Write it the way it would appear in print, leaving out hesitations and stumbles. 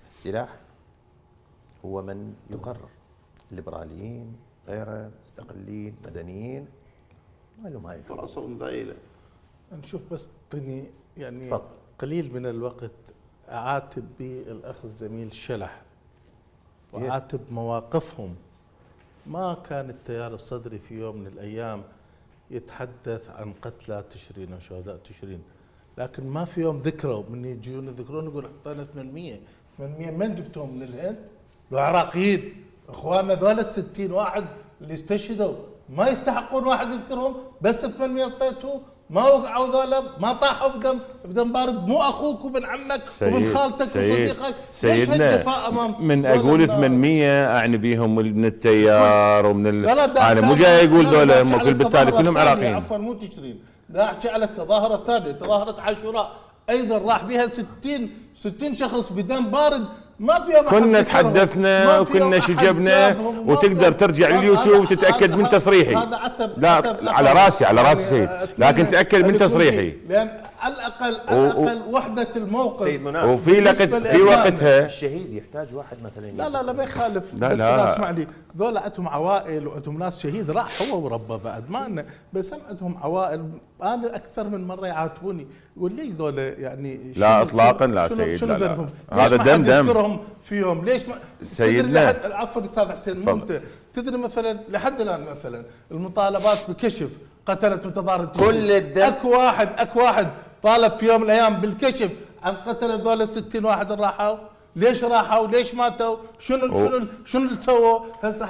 السلاح هو من يقرر، الليبراليين غيره، مستقلين، مدنيين، ما لهم هاي فرصهم ضئيلة. نشوف بس يعني تفضل. قليل من الوقت أعاتب بالأخ الزميل شلح وأعاتب مواقفهم. ما كان التيار الصدري في يوم من الأيام يتحدث عن قتلى تشرين وشهداء تشرين، لكن ما في يوم ذكروا من يجون يذكرون يقول اعطينا 800 من جبتهم من الهند؟ العراقيين اخواننا ذولا 60 واحد اللي استشهدوا ما يستحقون واحد يذكرهم؟ بس 800 اعطيته؟ ما وقعوا ذولا؟ ما طاحوا بدم بارد؟ مو اخوك وابن عمك وابن خالتك وصديقك؟ ليش هالجفاء امام من اقول 800 اعني بيهم من التيار ومن انا مو جاي اقول ذولا كل بالتالي كلهم عراقيين. عفوا مو تشرين، لا احكي على التظاهره الثانيه، تظاهره عاشوراء ايضا راح بها 60 شخص بدم بارد، ما فيها كنا تحدثنا وكنا شجبنا، وتقدر ترجع لليوتيوب وتتاكد من تصريحي. لا على راسي على راسي سيد، لكن تاكد من تصريحي، لان على الاقل وحده الموقف. سيد مناف، في وقتها الشهيد يحتاج واحد مثلا. لا ما يخالف، لا بس لا اسمع لي، ذولا عندهم عوائل وعندهم ناس شهيد راح هو وربه بعد ما أنا، بس هم عندهم عوائل. انا اكثر من مره يعاتبوني يقول ليش ذولا يعني لا اطلاقا لا سيد، شنو ذنبهم؟ هذا دم يذكرهم في يوم ليش ما سيدنا؟ عفوا استاذ حسين ممتع، تدري مثلا لحد الان مثلا المطالبات بكشف قتله متظاهر كل الدم، اكو واحد طالب في يوم من الايام بالكشف عن قتل ذول 60 واحد راحوا؟ ليش راحوا؟ ليش ماتوا؟ شنو اللي سووا؟ هسه